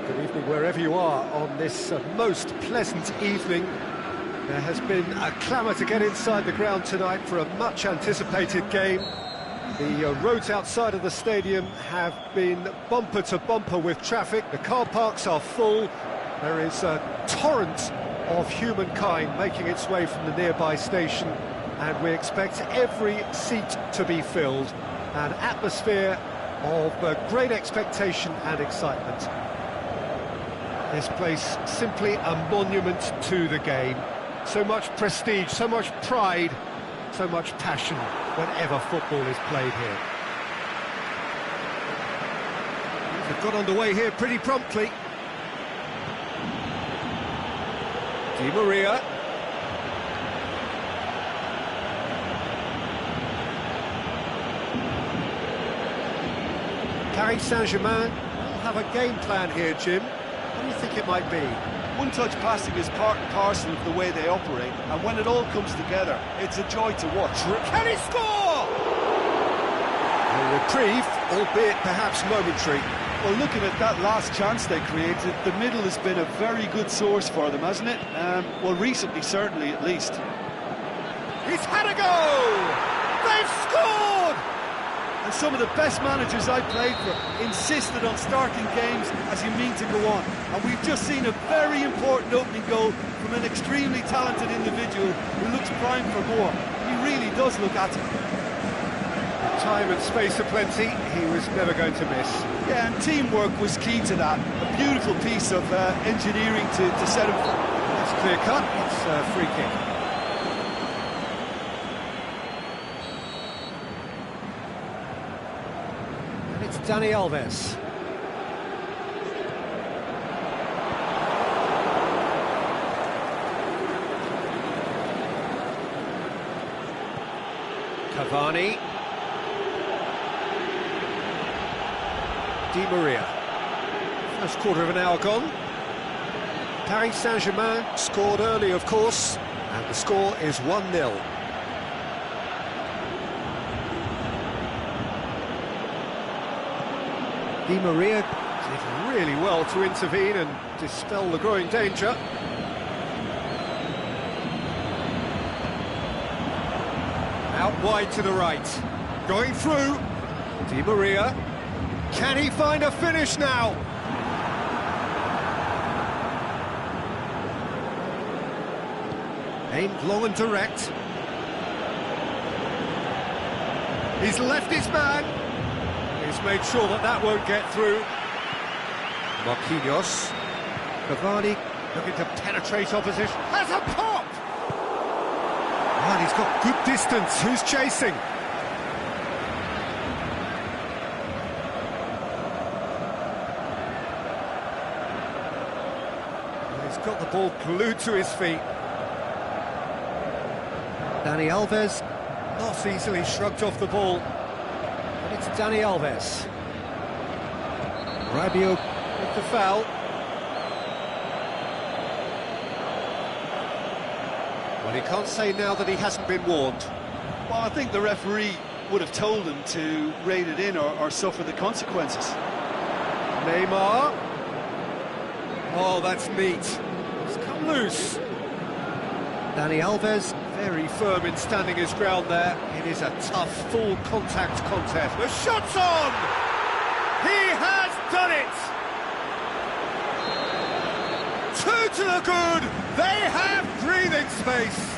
Good evening wherever you are on this most pleasant evening. There has been a clamour to get inside the ground tonight for a much anticipated game. The roads outside of the stadium have been bumper to bumper with traffic. The car parks are full. There is a torrent of humankind making its way from the nearby station, and we expect every seat to be filled. An atmosphere of great expectation and excitement. This place simply a monument to the game. So much prestige, so much pride, so much passion whenever football is played here. They've got underway here pretty promptly. Di Maria. Paris Saint-Germain will have a game plan here, Jim. What do you think it might be? One-touch passing is part and parcel of the way they operate, and when it all comes together, it's a joy to watch. Can he score? A reprieve, albeit perhaps momentary. Well, looking at that last chance they created, the middle has been a very good source for them, hasn't it? Well, recently, certainly, at least. He's had a go! They've scored! And some of the best managers I played for insisted on starting games as you mean to go on. And we've just seen a very important opening goal from an extremely talented individual who looks primed for more. He really does look at it. Time and space aplenty, he was never going to miss. Yeah, and teamwork was key to that. A beautiful piece of engineering to set him for. It's clear cut, it's a free kick. Dani Alves. Cavani. Di Maria. First quarter of an hour gone. Paris Saint-Germain scored early, of course, and the score is 1-0. Di Maria did really well to intervene and dispel the growing danger. Out wide to the right. Going through. Di Maria. Can he find a finish now? Aimed long and direct. He's left his man. He's made sure that that won't get through. Marquinhos. Cavani looking to penetrate opposition. Has a pop! And he's got good distance. Who's chasing? He's got the ball glued to his feet. Dani Alves, not easily shrugged off the ball. And it's Dani Alves. Rabiot with the foul. Well, he can't say now that he hasn't been warned. Well, I think the referee would have told him to rate it in or suffer the consequences. Neymar. Oh, that's neat. It's come loose. Dani Alves, very firm in standing his ground there. It is a tough, full-contact contest. The shot's on! He has done it! Two to the good! They have breathing space!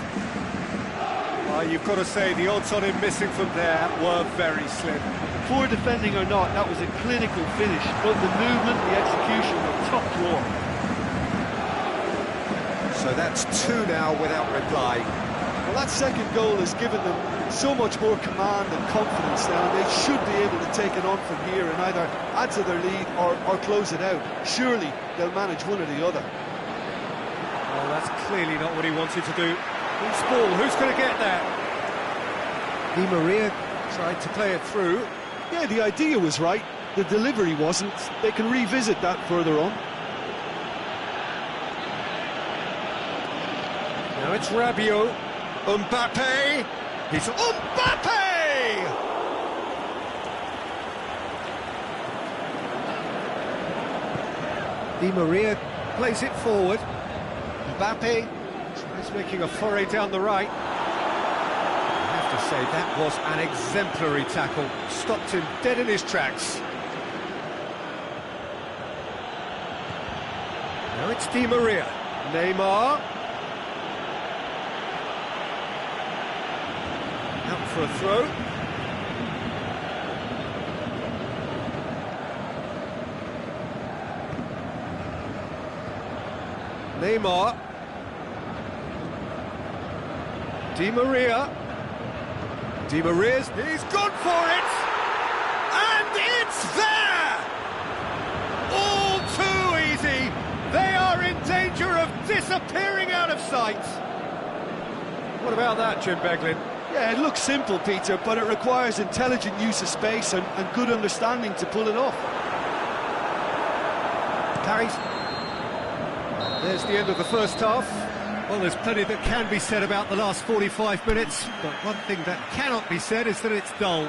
You've got to say, the odds on him missing from there were very slim. Poor defending or not, that was a clinical finish. Both the movement and the execution were top drawer. So that's two now without reply. Well, that second goal has given them so much more command and confidence now. They should be able to take it on from here and either add to their lead or close it out. Surely they'll manage one or the other. Well, that's clearly not what he wanted to do. Loose ball, who's going to get that? Di Maria tried to play it through. Yeah, the idea was right. The delivery wasn't. They can revisit that further on. Now it's Rabiot. Mbappe! He's Mbappe! Di Maria plays it forward. Mbappe tries making a foray down the right. I have to say, that was an exemplary tackle. Stopped him dead in his tracks. Now it's Di Maria. Neymar. Out for a throw. Neymar. Di Maria. Di Maria's, he's gone for it! And it's there! All too easy! They are in danger of disappearing out of sight! What about that, Jim Beglin? Yeah, it looks simple, Peter, but it requires intelligent use of space and good understanding to pull it off. Paris. There's the end of the first half. Well, there's plenty that can be said about the last 45 minutes, but one thing that cannot be said is that it's dull.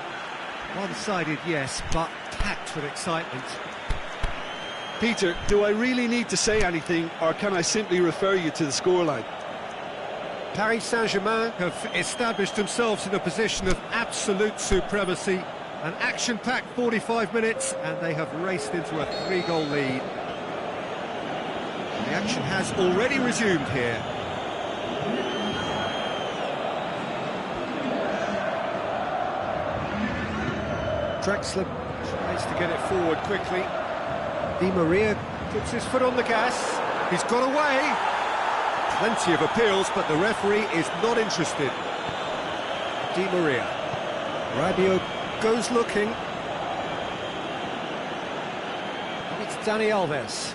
One-sided, yes, but packed with excitement. Peter, do I really need to say anything, or can I simply refer you to the scoreline? Paris Saint-Germain have established themselves in a position of absolute supremacy. An action-packed 45 minutes, and they have raced into a 3-goal lead. The action has already resumed here. Drexler tries to get it forward quickly. Di Maria puts his foot on the gas. He's got away. Plenty of appeals, but the referee is not interested. Di Maria. Rabiot goes looking. And it's Dani Alves.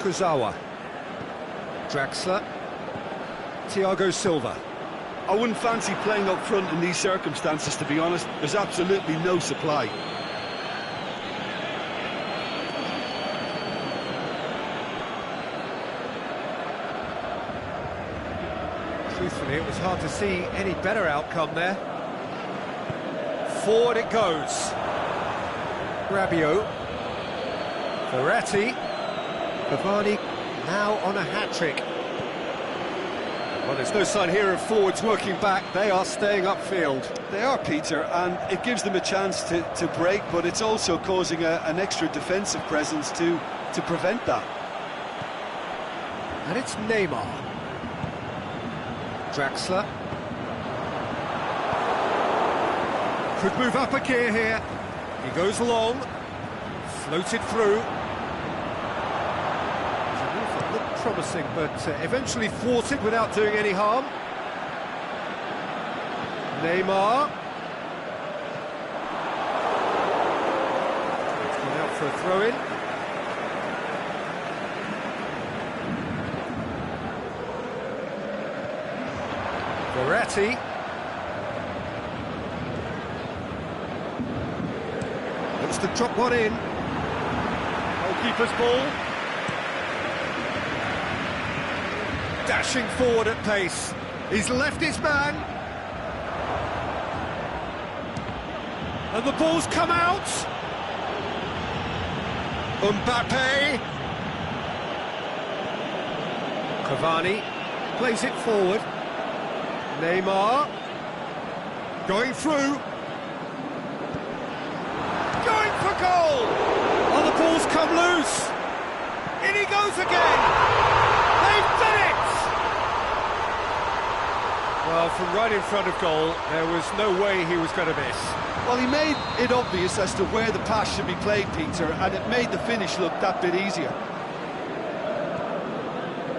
Kurzawa. Drexler. Thiago Silva. I wouldn't fancy playing up front in these circumstances, to be honest. There's absolutely no supply. Truthfully, it was hard to see any better outcome there. Forward it goes. Rabiot. Verratti. Cavani now on a hat-trick. Well, there's no sign here of forwards working back. They are staying upfield. They are, Peter, and it gives them a chance to break, but it's also causing an extra defensive presence to prevent that. And it's Neymar. Draxler. Could move up a gear here. He goes long. Floated through. Looked promising, but eventually thwarted without doing any harm. Neymar. It's gone out for a throw-in. Verratti. Looks to drop one in. Goalkeeper's ball. Dashing forward at pace. He's left his man. And the ball's come out. Mbappe. Cavani plays it forward. Neymar. Going through. Going for goal! Oh, the ball's come loose. In he goes again. They've done it! Well, from right in front of goal, there was no way he was going to miss. Well, he made it obvious as to where the pass should be played, Peter, and it made the finish look that bit easier.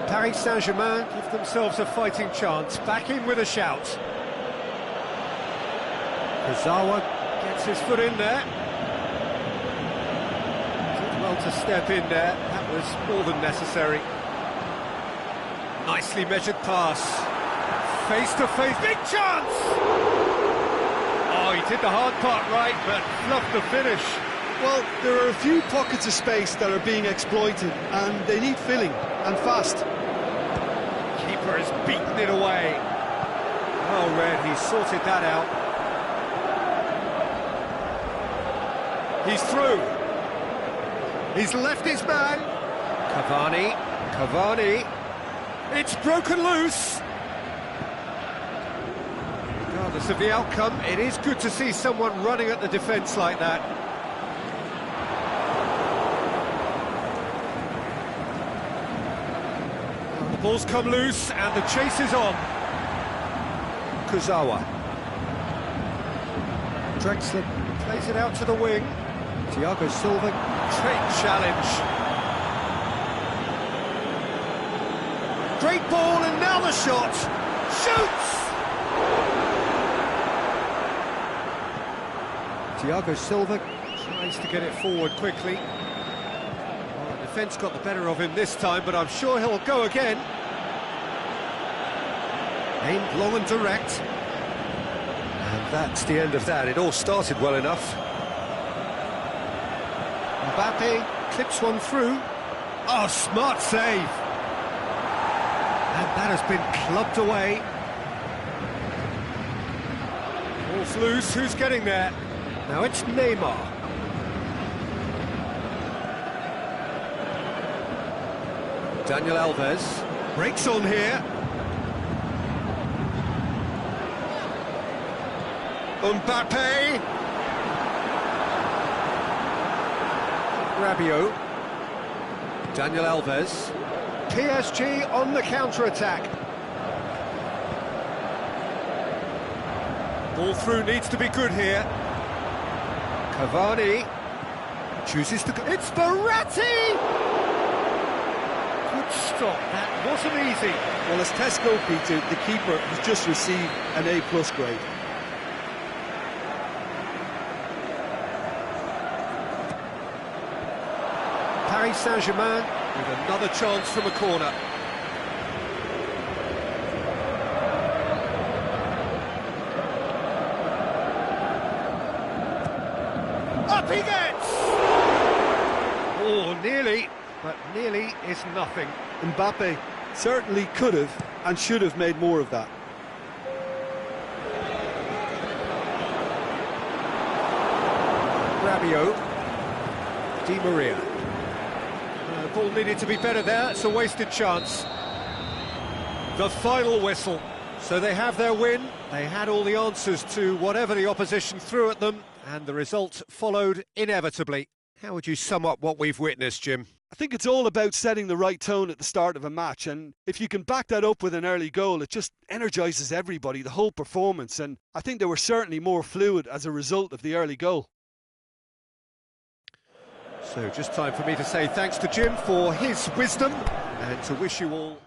Paris Saint-Germain give themselves a fighting chance. Back in with a shout. Kurzawa gets his foot in there. Did well to step in there. That was more than necessary. Nicely measured pass. Face to face. Big chance! Oh, he did the hard part right, but fluffed the finish. Well, there are a few pockets of space that are being exploited, and they need filling, and fast. Keeper has beaten it away. Oh, Red, he's sorted that out. He's through. He's left his man. Cavani. It's broken loose. Regardless of the outcome, it is good to see someone running at the defence like that. The ball's come loose and the chase is on. Kurzawa. Draxler plays it out to the wing. Thiago Silva, great challenge. Great ball and now the shot. Shoots! Thiago Silva tries to get it forward quickly. Well, the defence got the better of him this time, but I'm sure he'll go again. Aimed long and direct. And that's the end of that. It all started well enough. Mbappe clips one through. Oh, smart save. And that has been clubbed away. Ball's loose, who's getting there? Now it's Neymar. Daniel Alves breaks on here. Mbappe. Rabiot. Daniel Alves. PSG on the counter-attack. Ball through needs to be good here. Cavani chooses to go. It's Verratti! Good stop, that wasn't easy. Well, as tests go, Peter, the keeper has just received an A+ grade. Paris Saint-Germain with another chance from a corner. Oh, nearly, but nearly is nothing. Mbappe certainly could have and should have made more of that. Rabiot, Di Maria. The ball needed to be better there, it's a wasted chance. The final whistle. So they have their win, they had all the answers to whatever the opposition threw at them, and the result followed inevitably. How would you sum up what we've witnessed, Jim? I think it's all about setting the right tone at the start of a match, and if you can back that up with an early goal, it just energises everybody, the whole performance, and I think they were certainly more fluid as a result of the early goal. So just time for me to say thanks to Jim for his wisdom, and to wish you all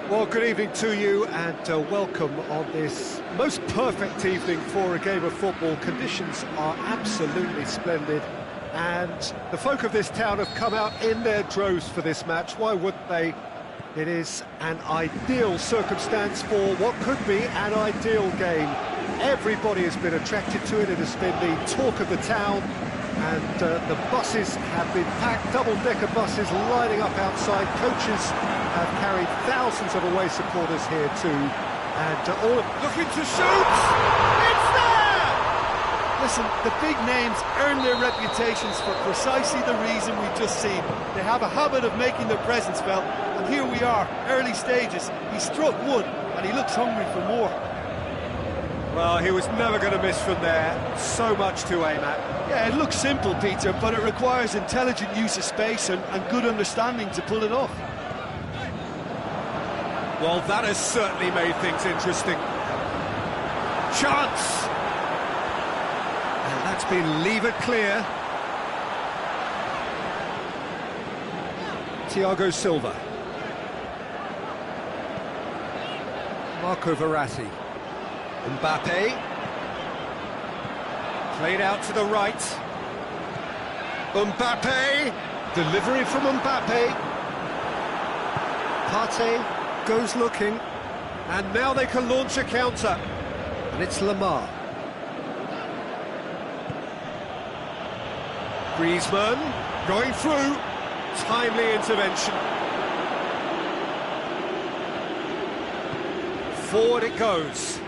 Well, good evening to you and welcome on this most perfect evening for a game of football. Conditions are absolutely splendid and the folk of this town have come out in their droves for this match. Why wouldn't they? It is an ideal circumstance for what could be an ideal game. Everybody has been attracted to it. It has been the talk of the town. And the buses have been packed, double-decker buses lining up outside. Coaches have carried thousands of away supporters here too. And all of... Looking to shoot! It's there! Listen, the big names earn their reputations for precisely the reason we've just seen. They have a habit of making their presence felt. And here we are, early stages. He struck one, and he looks hungry for more. Well, he was never going to miss from there. So much to aim at. Yeah, it looks simple, Peter, but it requires intelligent use of space and good understanding to pull it off. Well, that has certainly made things interesting. Chance! And that's been levered clear. Thiago Silva. Marco Verratti. Mbappe. Played out to the right. Mbappe. Delivery from Mbappe. Partey goes looking. And now they can launch a counter. And it's Lamar. Griezmann going through. Timely intervention. Forward it goes.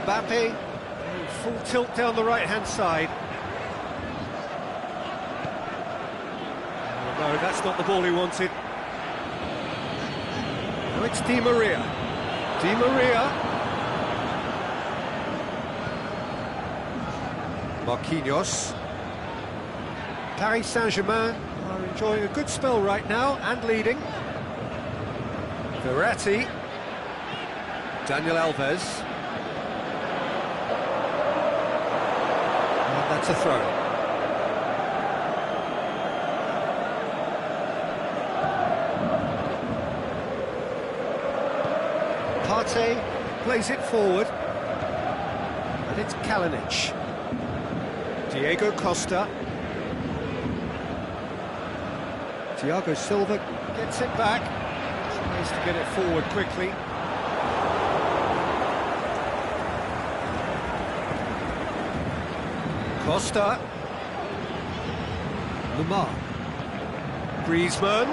Mbappe, full tilt down the right-hand side. Oh, no, that's not the ball he wanted. Now it's Di Maria. Di Maria. Marquinhos. Paris Saint-Germain are enjoying a good spell right now and leading. Verratti. Daniel Alves. That's a throw. Partey plays it forward. And it's Kalinic. Diego Costa. Thiago Silva gets it back. Tries to get it forward quickly. Costa. Lamar. Griezmann.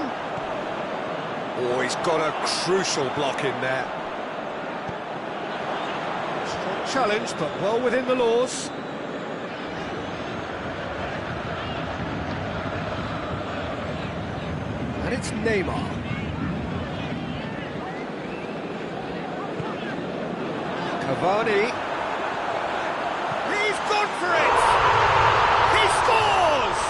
Oh, he's got a crucial block in there. Strong challenge, but well within the laws. And it's Neymar. Cavani. He's gone for it! He scores!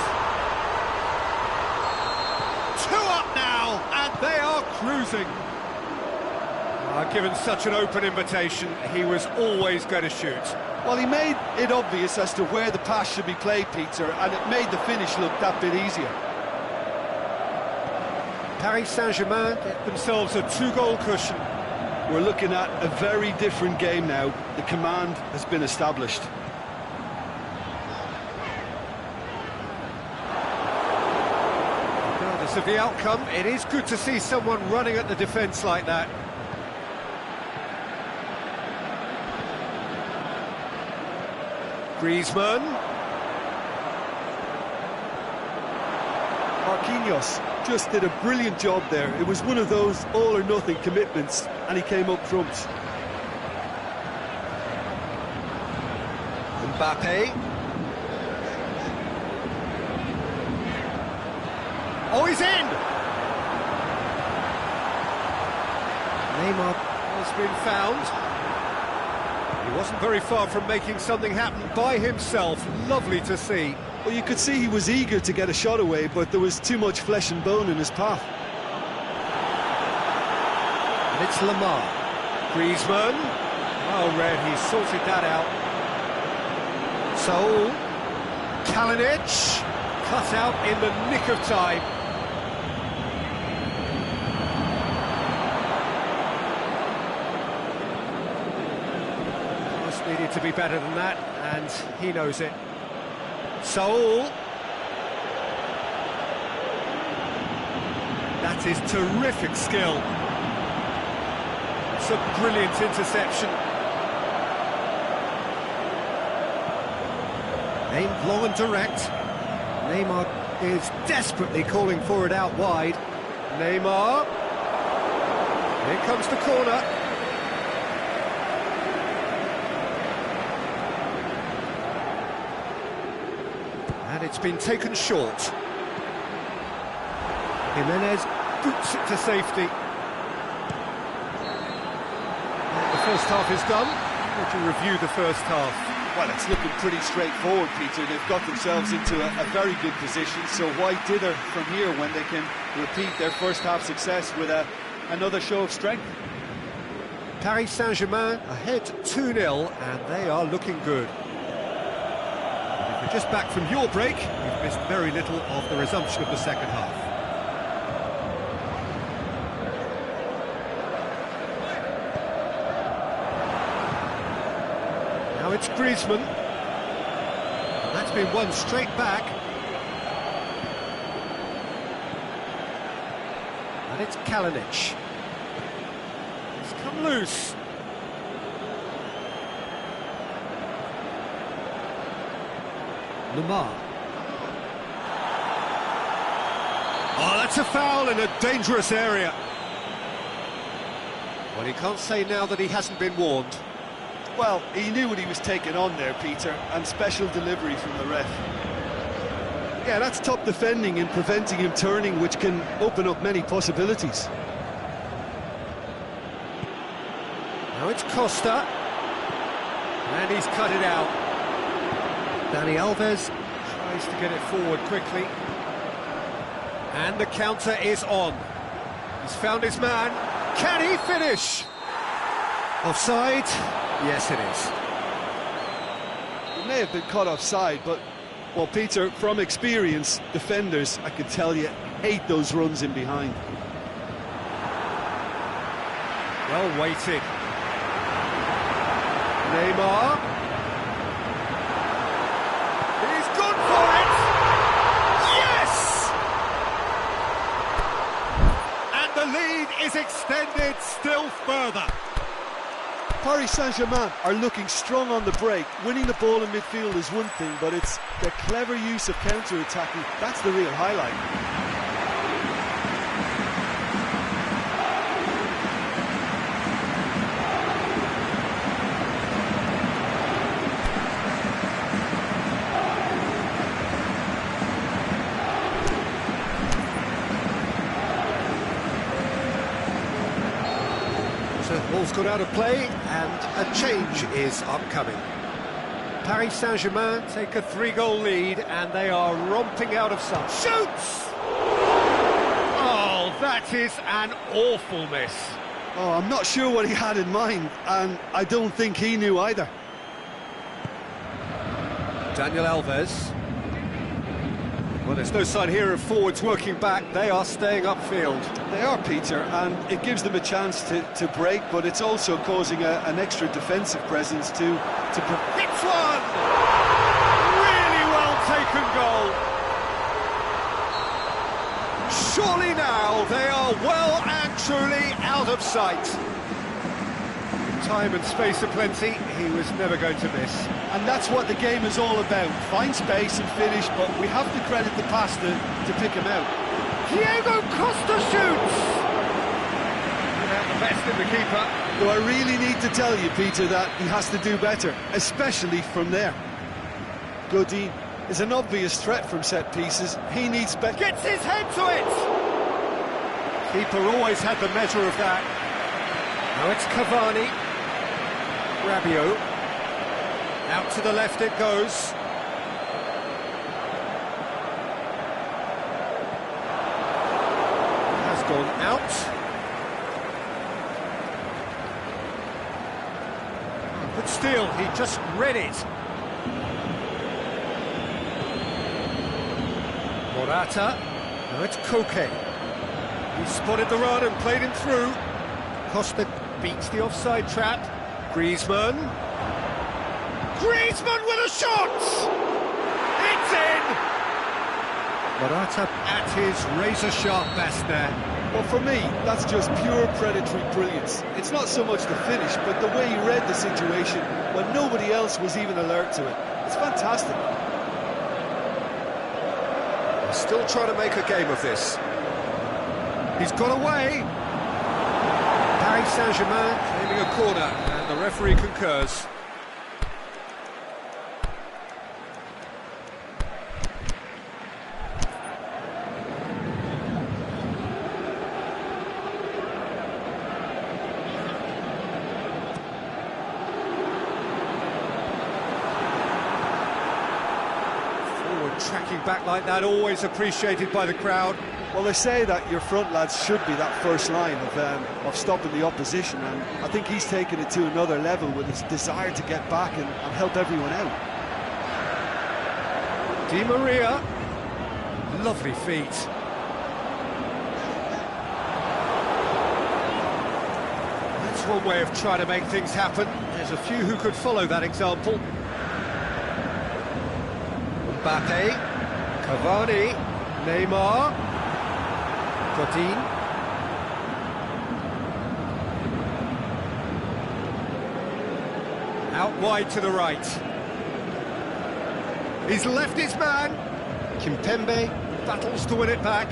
2 up now, and they are cruising. Given such an open invitation, he was always going to shoot. Well, he made it obvious as to where the pass should be played, Peter, and it made the finish look that bit easier. Paris Saint-Germain get themselves a 2-goal cushion. We're looking at a very different game now. The command has been established. Regardless of the outcome, it is good to see someone running at the defence like that. Griezmann. Marquinhos just did a brilliant job there. It was one of those all-or-nothing commitments, and he came up front. Mbappe. Oh, he's in! Neymar has been found. He wasn't very far from making something happen by himself. Lovely to see. Well, you could see he was eager to get a shot away, but there was too much flesh and bone in his path. And it's Lamar. Griezmann. Well read, he sorted that out. Saul. Kalinic. Cut out in the nick of time. to be better than that, and he knows it. Saul. That is terrific skill. It's a brilliant interception. Aimed long and direct. Neymar is desperately calling for it out wide. Neymar. Here comes the corner. And it's been taken short. Jimenez boots it to safety. The first half is done. Would you review the first half? Well, it's looking pretty straightforward, Peter. They've got themselves into a very good position, so why dither from here when they can repeat their first half success with another show of strength? Paris Saint-Germain ahead 2-0, and they are looking good. If you're just back from your break, you've missed very little of the resumption of the second half. Now it's Griezmann. And that's been won straight back. And it's Kalinic. It's come loose. Lamar. Oh, that's a foul in a dangerous area. Well, he can't say now that he hasn't been warned. Well, he knew what he was taking on there, Peter, and special delivery from the ref. Yeah, that's top defending and preventing him turning, which can open up many possibilities. Now it's Costa. And he's cut it out. Dani Alves tries to get it forward quickly. And the counter is on. He's found his man. Can he finish? Offside? Yes, it is. It may have been caught offside, but, well, Peter, from experience, defenders, I can tell you, hate those runs in behind. Well weighted. Neymar. He's gone for it! Yes! And the lead is extended still further. Paris Saint-Germain are looking strong on the break. Winning the ball in midfield is one thing, but it's the clever use of counter-attacking. That's the real highlight. So the ball's gone out of play, and a change is upcoming. Paris Saint-Germain take a 3-goal lead, and they are romping out of sight. Shoots! Oh, that is an awful miss. Oh, I'm not sure what he had in mind, and I don't think he knew either. Daniel Alves. Well, there's no sign here of forwards working back. They are staying upfield. They are, Peter, and it gives them a chance to break, but it's also causing an extra defensive presence to Hits one! Really well taken goal. Surely now they are well and truly out of sight. Time and space aplenty, he was never going to miss. And that's what the game is all about. Find space and finish, but we have to credit the pass to pick him out. Diego Costa shoots! Without the best in the keeper. Though I really need to tell you, Peter, that he has to do better, especially from there. Godin is an obvious threat from set pieces. He needs better. Gets his head to it! Keeper always had the measure of that. Now it's Cavani. Rabiot. Out to the left it goes. Has gone out. But still, he just read it. Morata. Now it's Koke. He spotted the run and played him through. Costa beats the offside trap. Griezmann. Griezmann with a shot! It's in! Morata at his razor-sharp best there. Well, for me, that's just pure predatory brilliance. It's not so much the finish, but the way he read the situation when nobody else was even alert to it. It's fantastic. They're still trying to make a game of this. He's got away. Paris Saint-Germain claiming a corner, and the referee concurs. Tracking back like that, always appreciated by the crowd. Well, they say that your front lads should be that first line of stopping the opposition, and I think he's taken it to another level with his desire to get back and help everyone out. Di Maria, lovely feet. That's one way of trying to make things happen. There's a few who could follow that example. Mbappe, Cavani, Neymar, Godin. Out wide to the right. He's left his man. Kimpembe battles to win it back.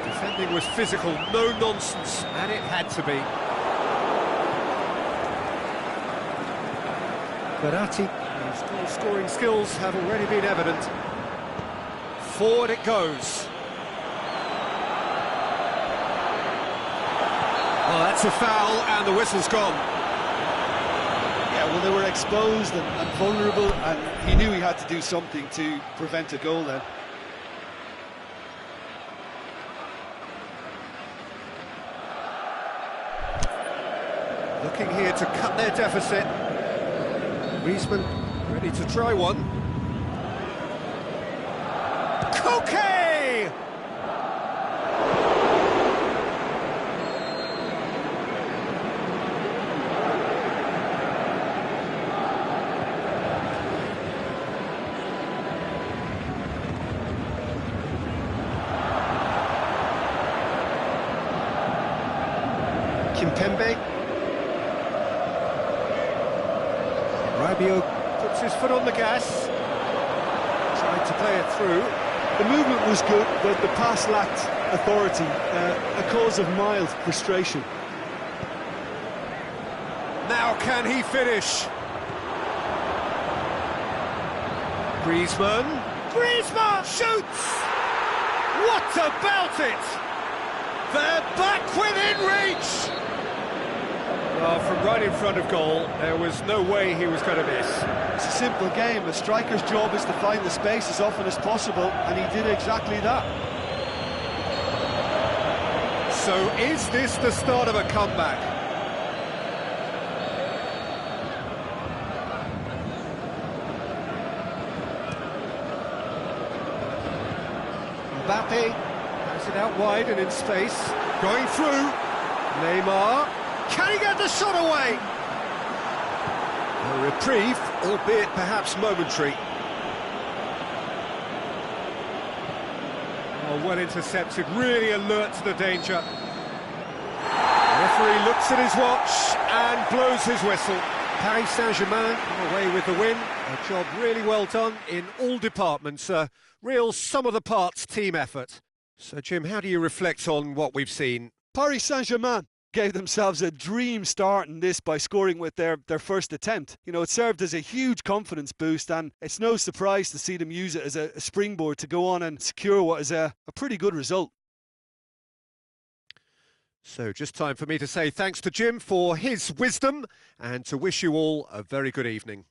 Defending was physical, no nonsense, and it had to be. Verratti. His goal-scoring skills have already been evident. Forward it goes. Oh, that's a foul, and the whistle's gone. Yeah, well, they were exposed and vulnerable, and he knew he had to do something to prevent a goal then. Looking here to cut their deficit. Griezmann ready to try one. Koke! Kimpembe. Rabiot puts his foot on the gas, tried to play it through. The movement was good, but the pass lacked authority, a cause of mild frustration. Now can he finish? Griezmann. Griezmann shoots! What about it? They're back within reach! Well, from right in front of goal, there was no way he was going to miss. It's a simple game. A striker's job is to find the space as often as possible, and he did exactly that. So is this the start of a comeback? Mbappe has it out wide and in space. Going through. Neymar. Can he get the shot away? A reprieve, albeit perhaps momentary. Oh, well intercepted, really alert to the danger. The referee looks at his watch and blows his whistle. Paris Saint-Germain come away with the win. A job really well done in all departments. A real sum-of-the-parts team effort. So, Jim, how do you reflect on what we've seen? Paris Saint-Germain gave themselves a dream start in this by scoring with their first attempt. You know, it served as a huge confidence boost, and it's no surprise to see them use it as a springboard to go on and secure what is a pretty good result. So just time for me to say thanks to Jim for his wisdom and to wish you all a very good evening.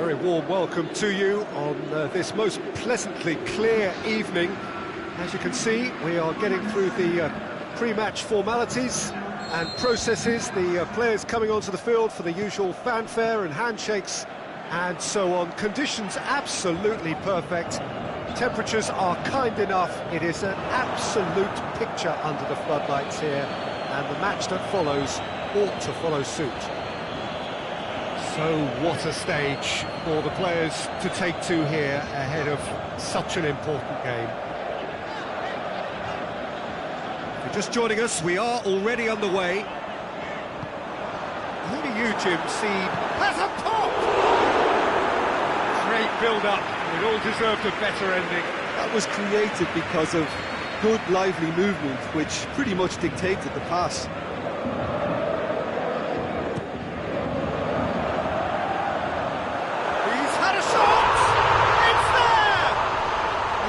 very warm welcome to you on this most pleasantly clear evening. As you can see, we are getting through the pre-match formalities and processes, the players coming onto the field for the usual fanfare and handshakes and so on. Conditions absolutely perfect. Temperatures are kind enough. It is an absolute picture under the floodlights here, and the match that follows ought to follow suit. So what a stage for the players to take to here ahead of such an important game. If you're just joining us, we are already underway. Who do you, Jim, see has a pop? Great build-up. It all deserved a better ending. That was created because of good, lively movement, which pretty much dictated the pass.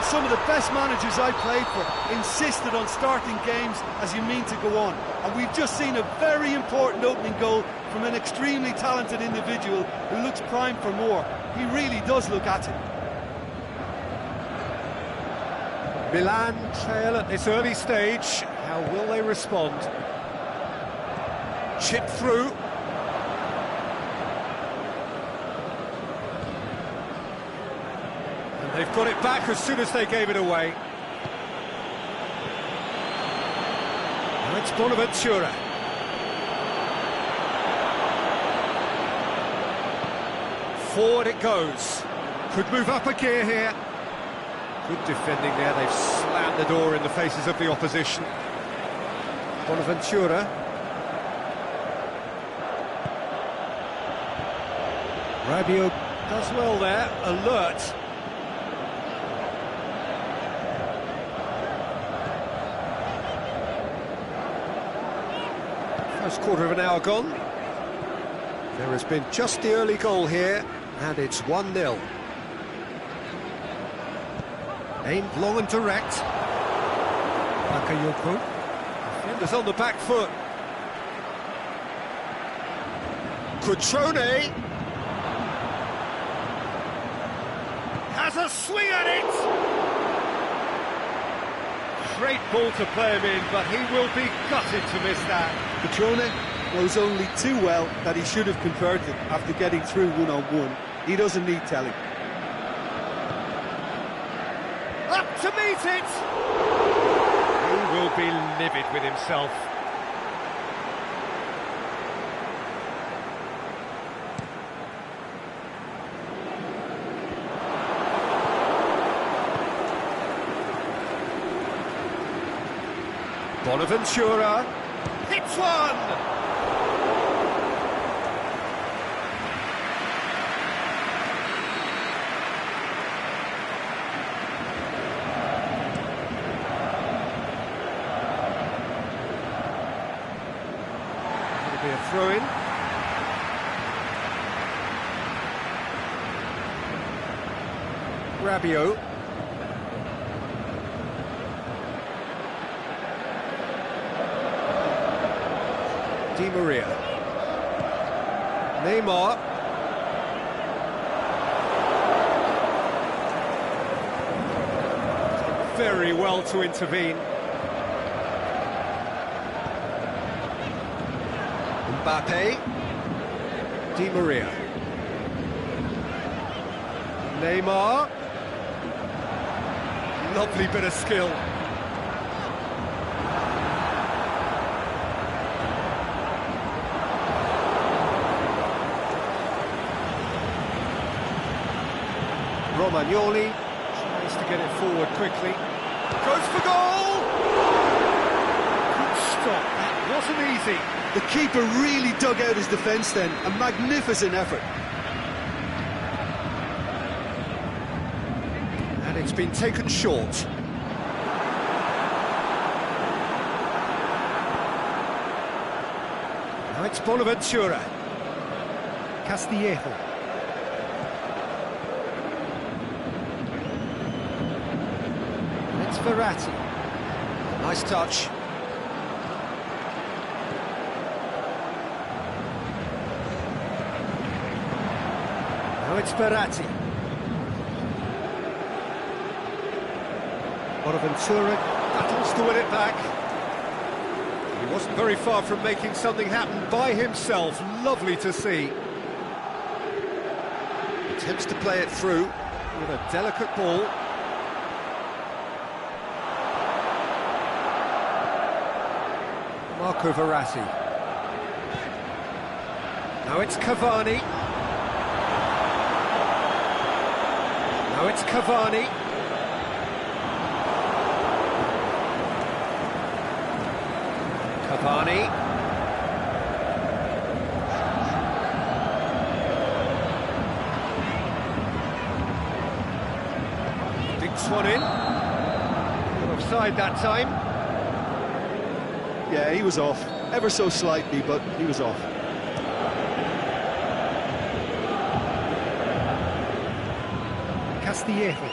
Some of the best managers I played for insisted on starting games as you mean to go on. And we've just seen a very important opening goal from an extremely talented individual who looks primed for more. He really does look at it. Milan trail at this early stage. How will they respond? Chip through. They've got it back as soon as they gave it away. And it's Bonaventura. Forward it goes. Could move up a gear here. Good defending there. They've slammed the door in the faces of the opposition. Bonaventura. Rabiot does well there. Alert. First quarter of an hour gone. There has been just the early goal here, and it's 1-0. Aimed long and direct. Bakayoko. Defenders on the back foot. Cutrone has a swing at it. Great ball to play him in, but he will be gutted to miss that. Cutrone knows only too well that he should have converted after getting through one-on-one. He doesn't need telling. Up to meet it! He will be livid with himself. Bonaventura hits one! It'll be a throw-in. Rabiot. Di Maria. Neymar. Very well to intervene. Mbappe. Di Maria. Neymar. Lovely bit of skill. Romagnoli tries to get it forward quickly. Goes for goal! Good stop, that wasn't easy. The keeper really dug out his defence then. A magnificent effort. And it's been taken short. Now it's Bonaventura. Castillejo. It's Verratti. Nice touch. Now it's Verratti. Bonaventura battles to win it back. He wasn't very far from making something happen by himself. Lovely to see. Attempts to play it through with a delicate ball. Marco Verratti. Now it's Cavani. Now it's Cavani. Cavani. Dinks one in. Not offside that time. Yeah, he was off. Ever so slightly, but he was off. Castillejo.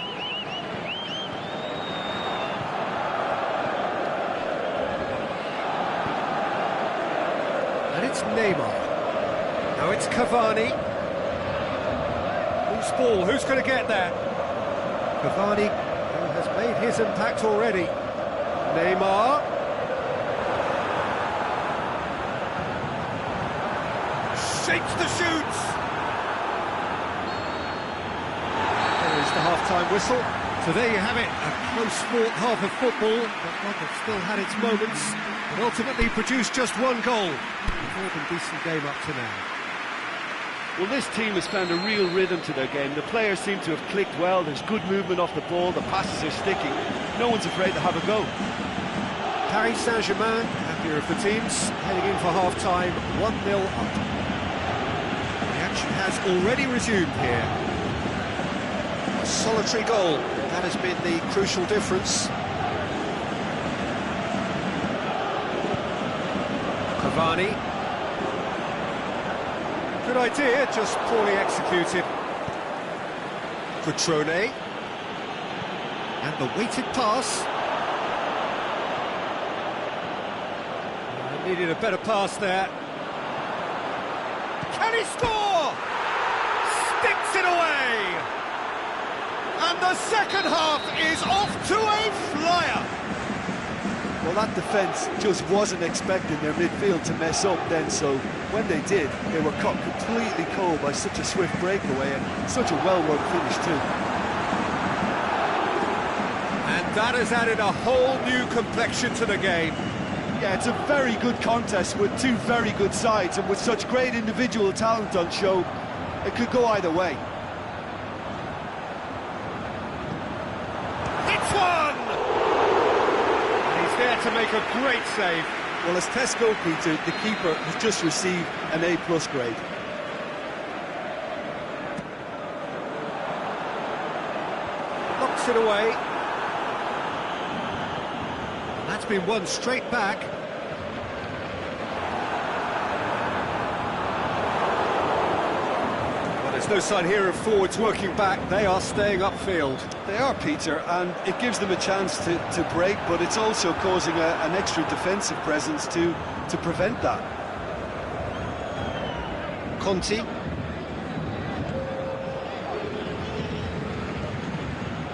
And it's Neymar. Now it's Cavani. Loose ball, who's going to get there? Cavani, who has made his impact already. Neymar. Shapes the shoots. There is the half-time whistle. So there you have it, a close-fought half of football, but one that still had its moments, and ultimately produced just one goal. A more than decent game up to now. Well, this team has found a real rhythm to their game. The players seem to have clicked well. There's good movement off the ball. The passes are sticking. No one's afraid to have a go. Paris Saint-Germain, happier of the teams, heading in for half-time, 1-0 up. The action has already resumed here. A solitary goal, that has been the crucial difference. Cavani. Good idea, just poorly executed. Cutrone. And the weighted pass. Needed a better pass there. Can he score? Sticks it away! And the second half is off to a flyer! Well, that defence just wasn't expecting their midfield to mess up then, so when they did, they were caught completely cold by such a swift breakaway and such a well-worn finish too. And that has added a whole new complexion to the game. Yeah, it's a very good contest with two very good sides, and with such great individual talent on show, it could go either way. It's one! And he's there to make a great save. Well, as tests go, Peter, the keeper has just received an A+ grade. Knocks it away. That's been won straight back. Well, there's no sign here of forwards working back. They are staying upfield. They are, Peter, and it gives them a chance to break, but it's also causing an extra defensive presence to prevent that. Conti.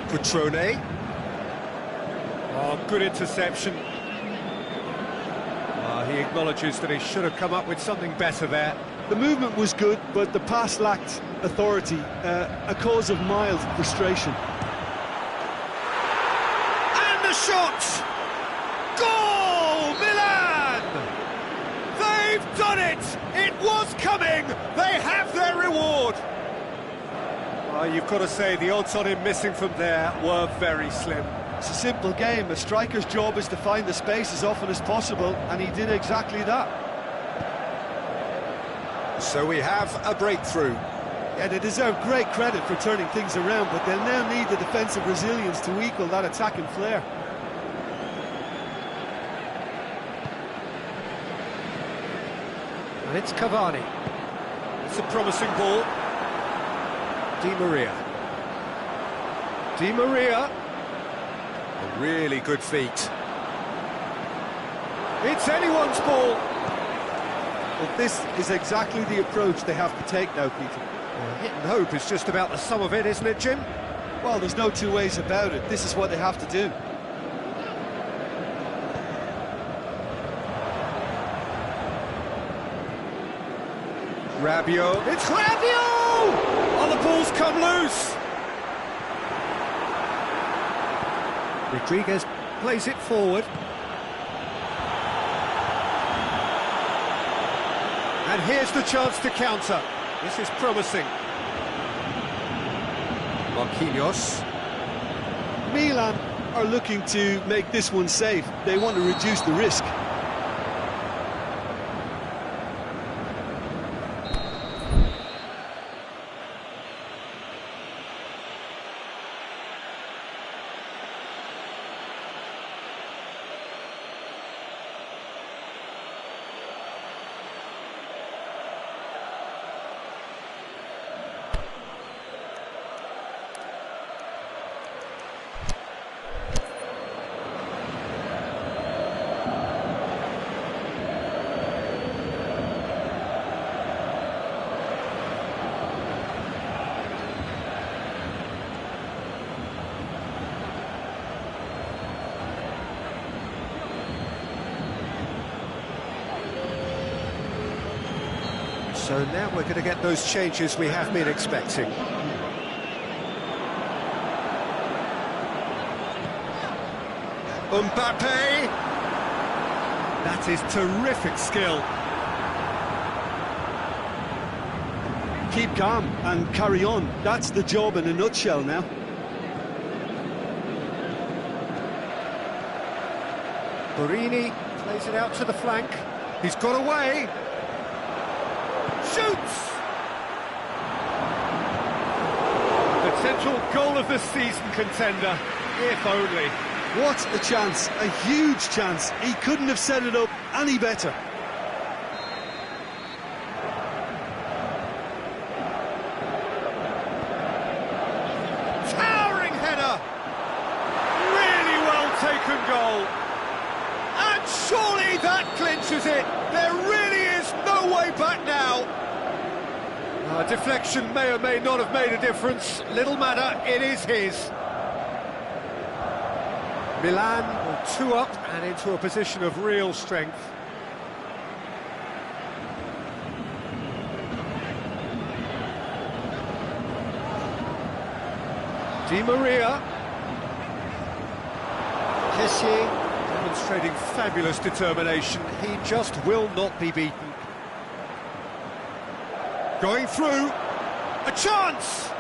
Cutrone. Oh, good interception. He acknowledges that he should have come up with something better there. The movement was good, but the pass lacked authority, a cause of mild frustration. And the shot! Goal! Milan! They've done it! It was coming! They have their reward! You've got to say, the odds on him missing from there were very slim. It's a simple game. A striker's job is to find the space as often as possible, and he did exactly that. So we have a breakthrough. Yeah, they deserve great credit for turning things around, but they'll now need the defensive resilience to equal that attacking flair. And it's Cavani. It's a promising ball. Di Maria. Di Maria. A really good feat. It's anyone's ball. But this is exactly the approach they have to take now, Peter. Well, hit and hope is just about the sum of it, isn't it, Jim? Well, there's no two ways about it. This is what they have to do. Rabiot. It's Rabiot! Oh, the ball's come loose. Rodriguez plays it forward. And here's the chance to counter. This is promising. Marquinhos. Milan are looking to make this one safe. They want to reduce the risk. So now we're going to get those changes we have been expecting. Mbappe! That is terrific skill. Keep calm and carry on. That's the job in a nutshell now. Borini plays it out to the flank. He's got away. Shoots! Potential goal of the season contender, if only. What a chance, a huge chance. He couldn't have set it up any better. Towering header! Really well taken goal. And surely that clinches it. There really is no way back now. Deflection may or may not have made a difference. Little matter, it is his. Milan will 2 up and into a position of real strength. Di Maria. Kessié demonstrating fabulous determination. He just will not be beaten. Going through. A chance!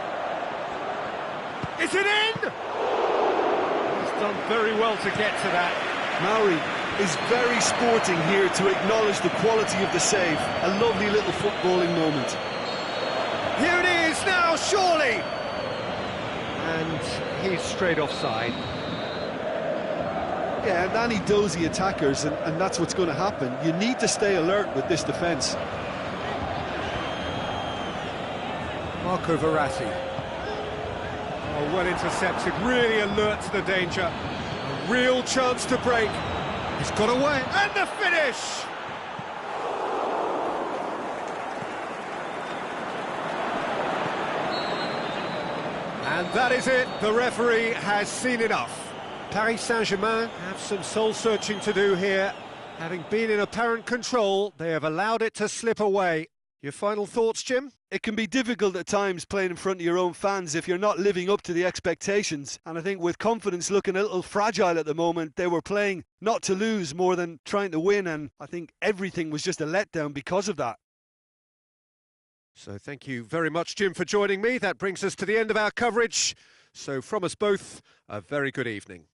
Is it in? He's done very well to get to that. Mauri is very sporting here to acknowledge the quality of the save. A lovely little footballing moment. Here it is now, surely! And he's straight offside. Yeah, and any dozy attackers, and that's what's going to happen. You need to stay alert with this defence. Marco Verratti. Oh, well intercepted, really alert to the danger. A real chance to break. He's got away, and the finish! And that is it, the referee has seen enough. Paris Saint-Germain have some soul-searching to do here. Having been in apparent control, they have allowed it to slip away. Your final thoughts, Jim? It can be difficult at times playing in front of your own fans if you're not living up to the expectations. And I think with confidence looking a little fragile at the moment, they were playing not to lose more than trying to win. And I think everything was just a letdown because of that. So thank you very much, Jim, for joining me. That brings us to the end of our coverage. So from us both, a very good evening.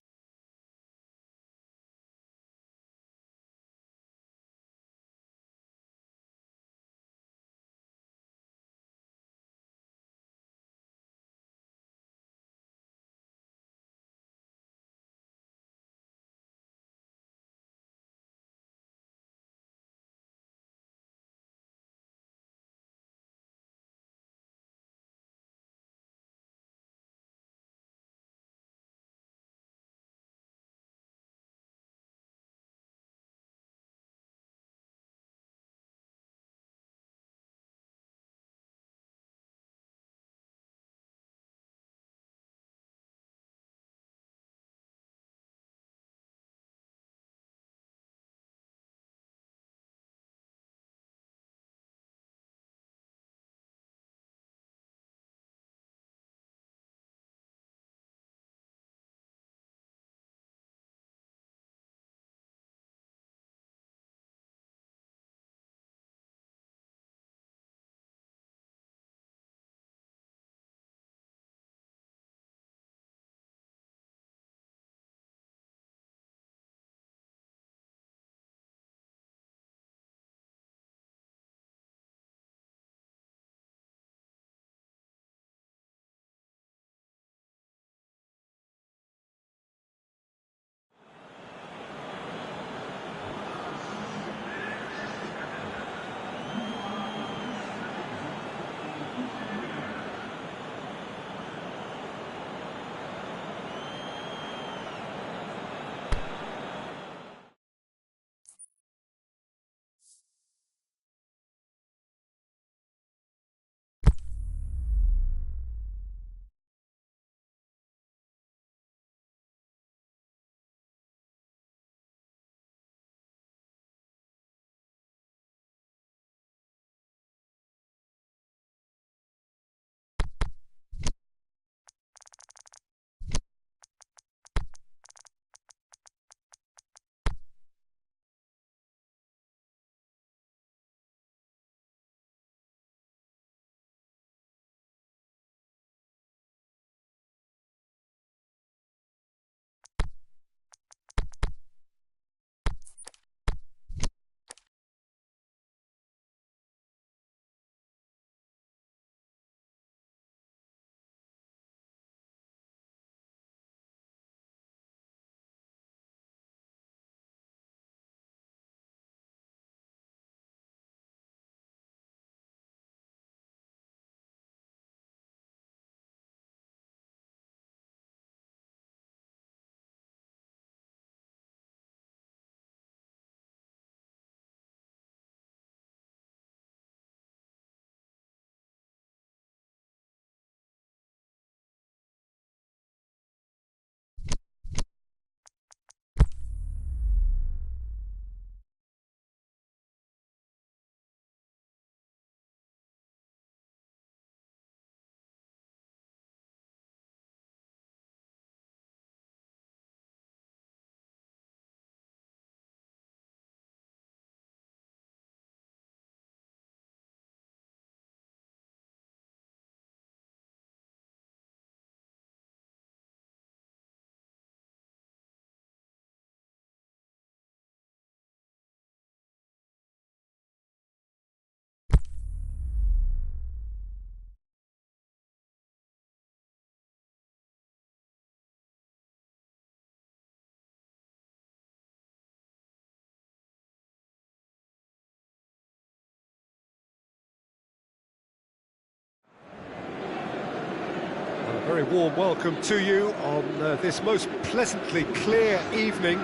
very warm welcome to you on this most pleasantly clear evening.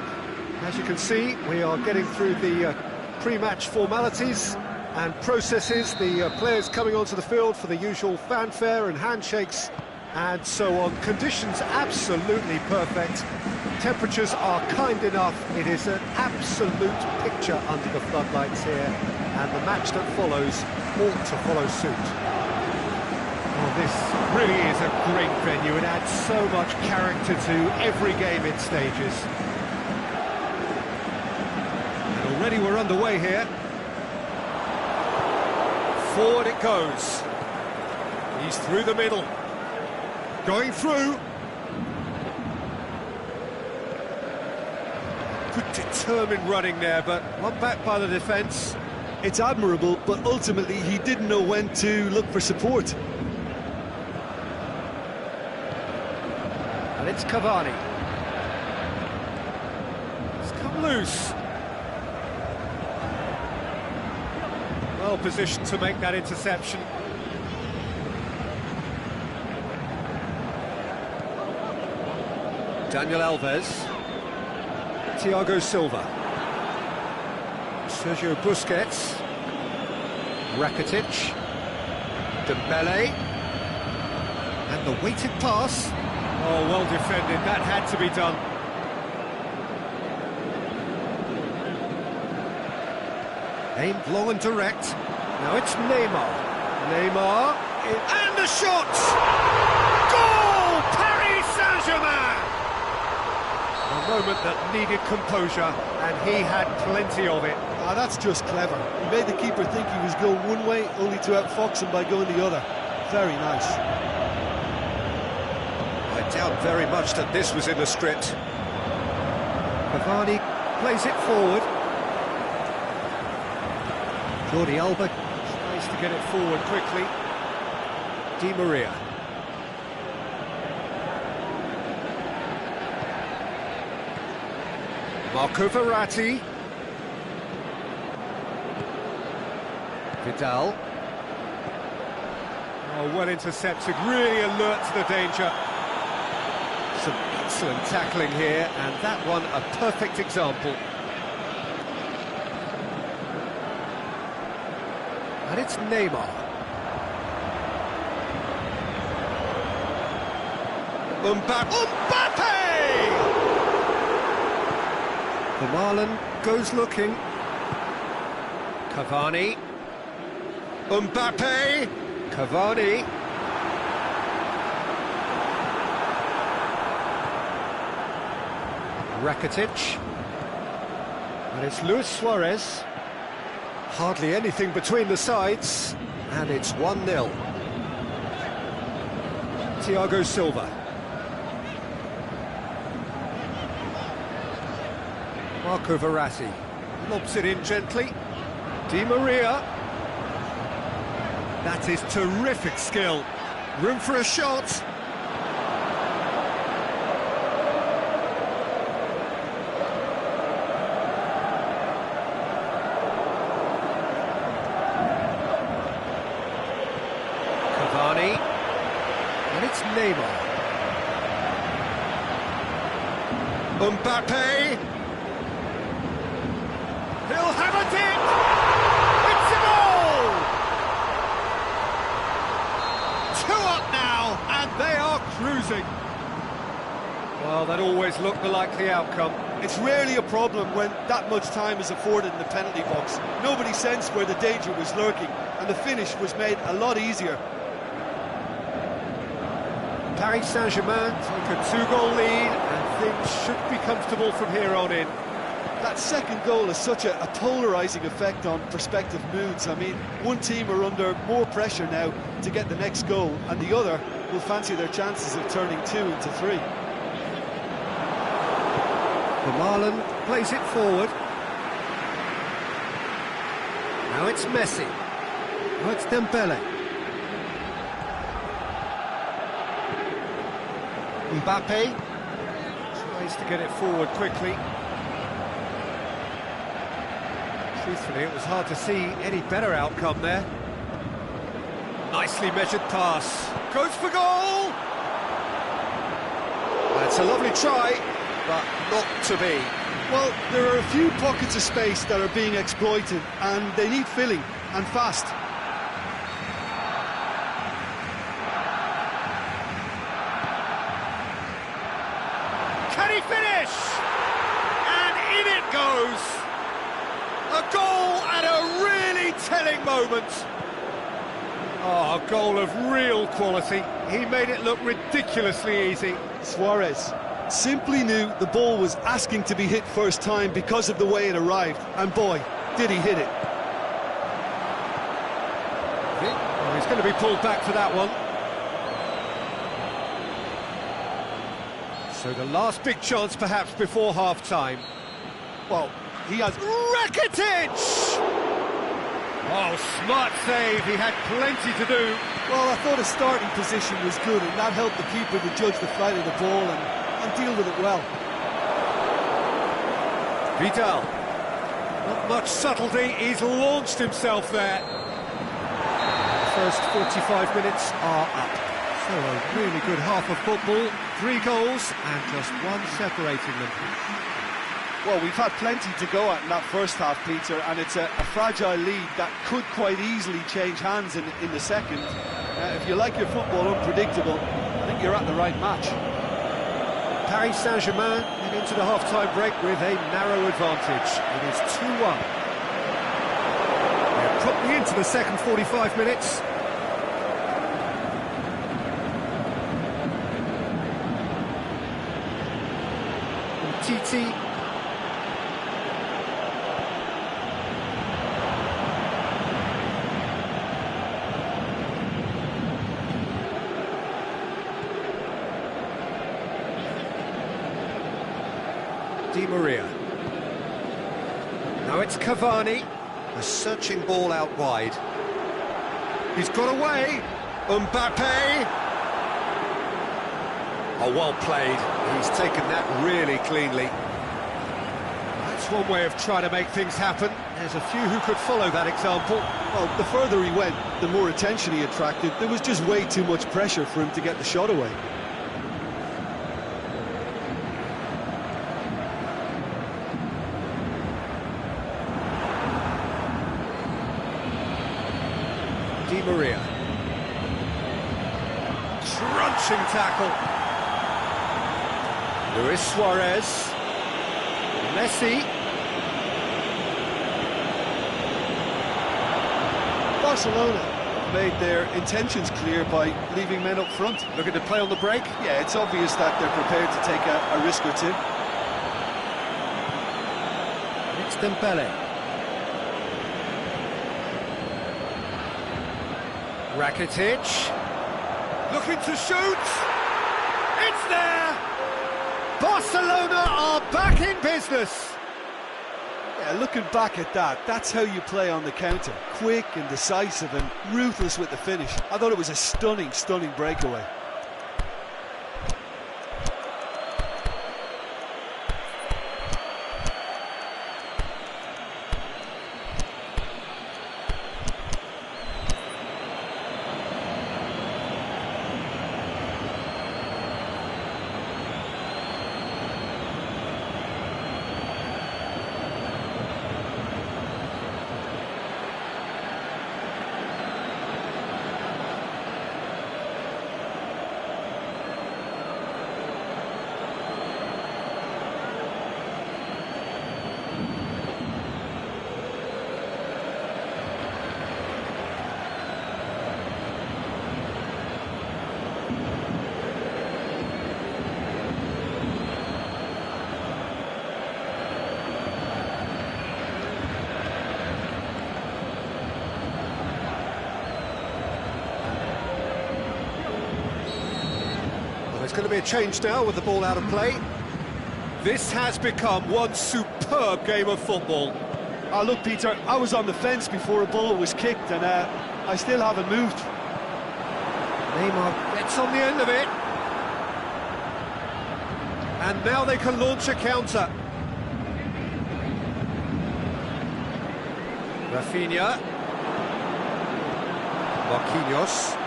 As you can see, we are getting through the pre-match formalities and processes, the players coming onto the field for the usual fanfare and handshakes and so on. Conditions absolutely perfect. Temperatures are kind enough. It is an absolute picture under the floodlights here, and the match that follows ought to follow suit. Well, this really is a great venue. It adds so much character to every game it stages. And already we're underway here. Forward it goes. He's through the middle. Going through. Good determined running there, but one back by the defence. It's admirable, but ultimately he didn't know when to look for support. And it's Cavani. It's come loose. Well positioned to make that interception. Daniel Alves. Thiago Silva. Sergio Busquets. Rakitic. Dembele. And the weighted pass. Oh, well defended. That had to be done. Aimed long and direct. Now it's Neymar. Neymar. And the shot! Goal! Paris Saint-Germain! A moment that needed composure, and he had plenty of it. Ah, that's just clever. He made the keeper think he was going one way, only to outfox him by going the other. Very nice. I doubt very much that this was in the script. Cavani plays it forward. Jordi Alba tries to get it forward quickly. Di Maria. Marco Verratti. Vidal. Oh, well intercepted, really alert to the danger. Some excellent tackling here, and that one a perfect example. And it's Neymar. Mbappe! Vermaelen goes looking. Cavani. Mbappe! Cavani. Rakitic. And it's Luis Suarez. Hardly anything between the sides. And it's 1-0. Thiago Silva. Marco Verratti. Lobs it in gently. Di Maria. That is terrific skill. Room for a shot. Cavani. And it's Neymar. Mbappe. He'll have it in! It's a goal! 2 up now, and they are cruising. Well, that always looked the likely outcome. It's rarely a problem when that much time is afforded in the penalty box. Nobody sensed where the danger was lurking, and the finish was made a lot easier. Paris Saint-Germain take a 2-goal lead, and things should be comfortable from here on in. That second goal has such a polarising effect on prospective moods. I mean, one team are under more pressure now to get the next goal, and the other will fancy their chances of turning 2 into 3. Vermaelen plays it forward. Now it's Messi. Now it's Dembele. Mbappe tries to get it forward quickly. Truthfully, it was hard to see any better outcome there. Nicely measured pass. Goes for goal! That's a lovely try, but not to be. Well, there are a few pockets of space that are being exploited, and they need filling, and fast. Can he finish? And in it goes! A goal at a really telling moment. Oh, a goal of real quality. He made it look ridiculously easy. Suarez simply knew the ball was asking to be hit first time because of the way it arrived, and boy, did he hit it. Well, he's going to be pulled back for that one. So the last big chance perhaps before half-time. Well, he has... Rakitic! Oh, smart save, he had plenty to do. Well, I thought his starting position was good, and that helped the keeper to judge the flight of the ball and deal with it well. Vidal. Not much subtlety, he's launched himself there. The first 45 minutes are up. So a really good half of football, 3 goals and just one separating them. Well, we've had plenty to go at in that first half, Peter, and it's a fragile lead that could quite easily change hands in the second. If you like your football unpredictable, I think you're at the right match. Paris Saint-Germain head into the half-time break with a narrow advantage. It is 2-1. They're properly into the second 45 minutes. Titi. Di Maria. Now it's Cavani. A searching ball out wide. He's got away. Mbappe. Oh, well played. He's taken that really cleanly. That's one way of trying to make things happen. There's a few who could follow that example. Well, the further he went, the more attention he attracted. There was just way too much pressure for him to get the shot away. Di Maria. Crunching tackle. Luis Suarez. Messi. Barcelona made their intentions clear by leaving men up front. Looking to play on the break. Yeah, it's obvious that they're prepared to take a risk or two. It's Dembele. Rakitic. Looking to shoot. It's there! Barcelona are back in business. Yeah, looking back at that, that's how you play on the counter. Quick and decisive and ruthless with the finish. I thought it was a stunning, stunning breakaway. There's going to be a change now with the ball out of play. This has become one superb game of football. Look, Peter, I was on the fence before a ball was kicked, and I still haven't moved. Neymar gets on the end of it. And now they can launch a counter. Rafinha. Marquinhos.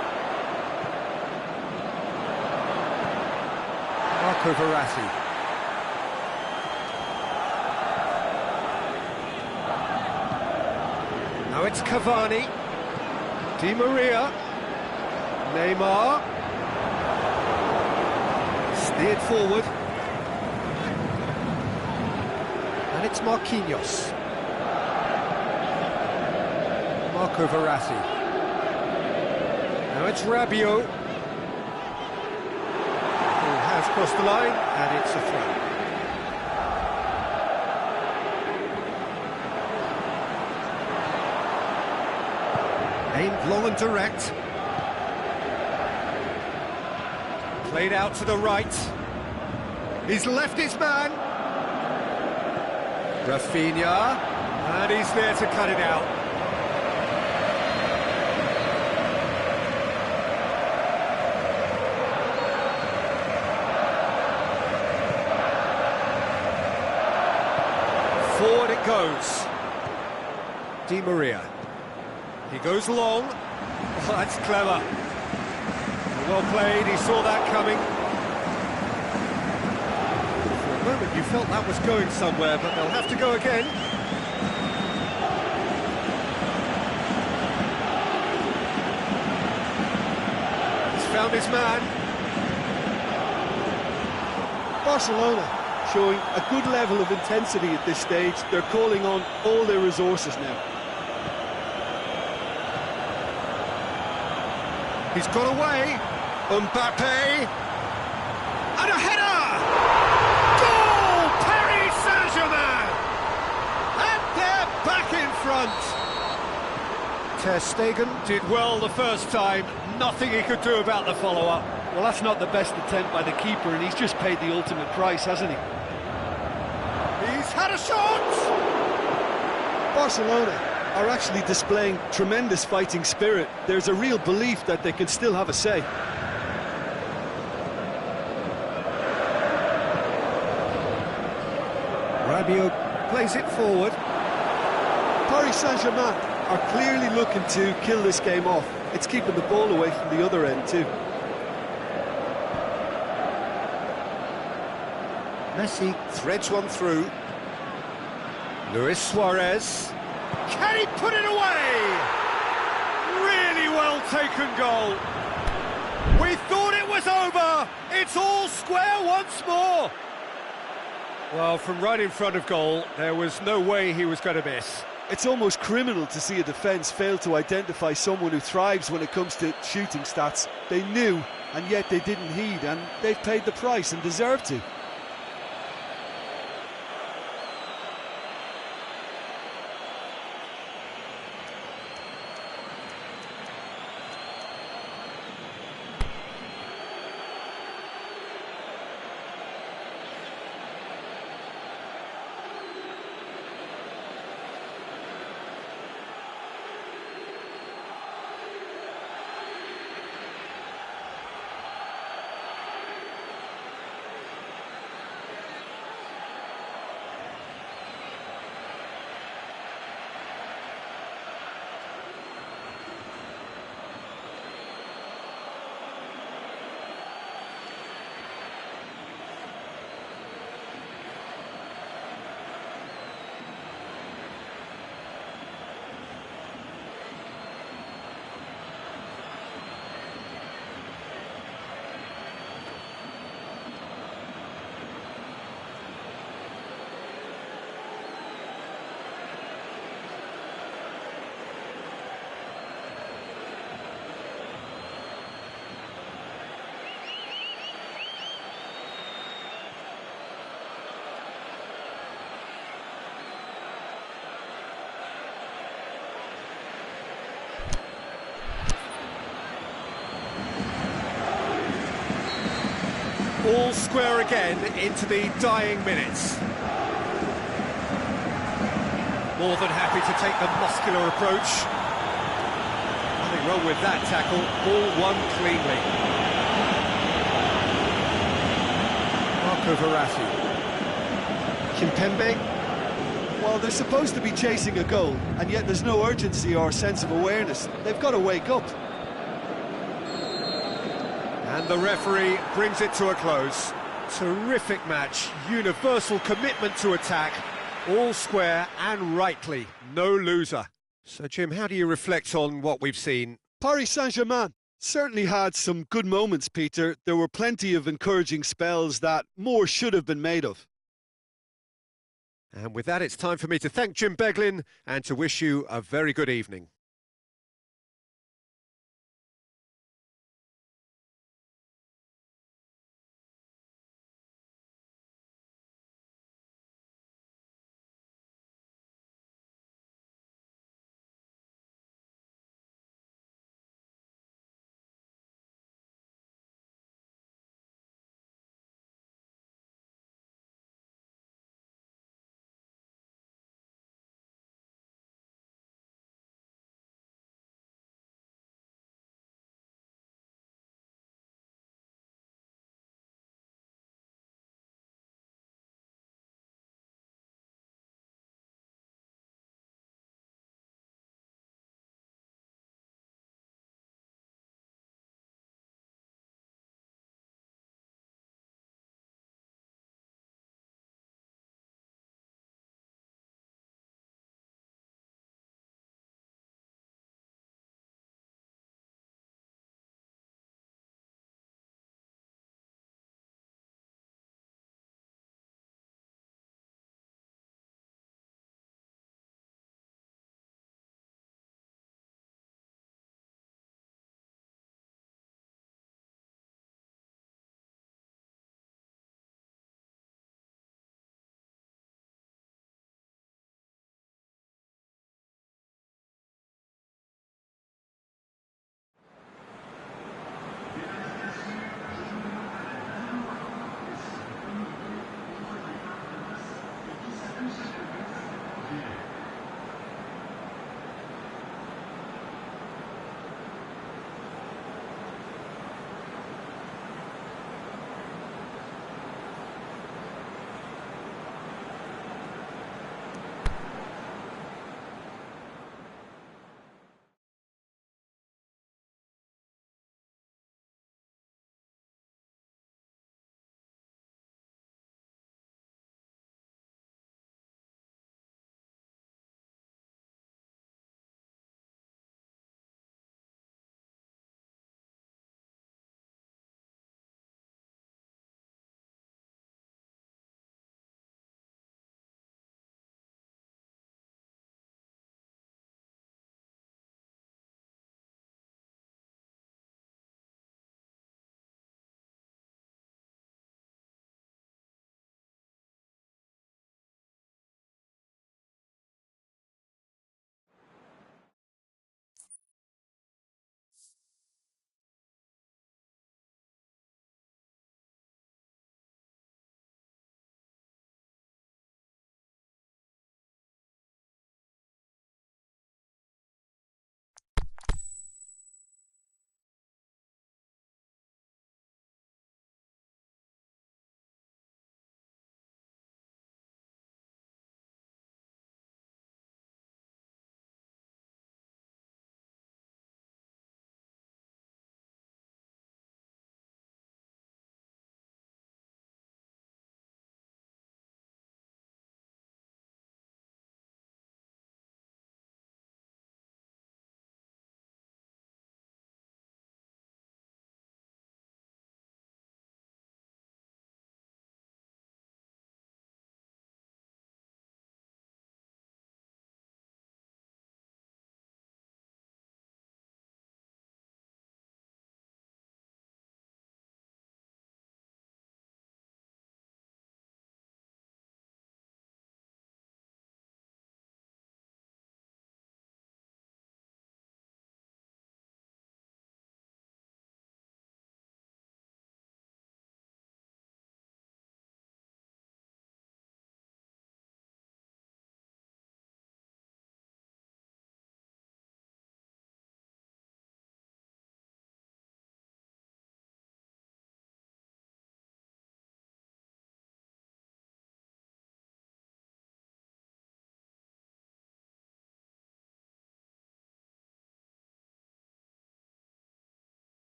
Marco Verratti. Now it's Cavani. Di Maria. Neymar. Steered forward. And it's Marquinhos. Marco Verratti. Now it's Rabiot. Who has crossed the line, and it's a throw. Aimed long and direct. Played out to the right. He's left his man. Rafinha. And he's there to cut it out. Forward it goes. Di Maria. He goes long. Oh, that's clever. Well played, he saw that coming. For a moment you felt that was going somewhere, but they'll have to go again. He's found his man. Barcelona showing a good level of intensity at this stage. They're calling on all their resources now. He's got away. Mbappe. And a header! Goal! Paris Saint-Germain! And they're back in front. Ter Stegen did well the first time. Nothing he could do about the follow-up. Well, that's not the best attempt by the keeper, and he's just paid the ultimate price, hasn't he? He's had a shot! Barcelona are actually displaying tremendous fighting spirit. There's a real belief that they can still have a say. Rabiot plays it forward. Paris Saint-Germain are clearly looking to kill this game off. It's keeping the ball away from the other end too. Messi threads one through. Luis Suarez. Can he put it away? Really well taken goal. We thought it was over. It's all square once more. Well, from right in front of goal, there was no way he was going to miss. It's almost criminal to see a defence fail to identify someone who thrives when it comes to shooting stats. They knew, and yet they didn't heed, and they've paid the price and deserve to. All square again into the dying minutes. More than happy to take the muscular approach. Nothing wrong with that tackle. Ball won cleanly. Marco Verratti. Kimpembe. Well, they're supposed to be chasing a goal, and yet there's no urgency or sense of awareness. They've got to wake up. And the referee brings it to a close. Terrific match, universal commitment to attack, all square and rightly, no loser. So Jim, how do you reflect on what we've seen? Paris Saint-Germain certainly had some good moments, Peter. There were plenty of encouraging spells that more should have been made of. And with that, it's time for me to thank Jim Beglin and to wish you a very good evening.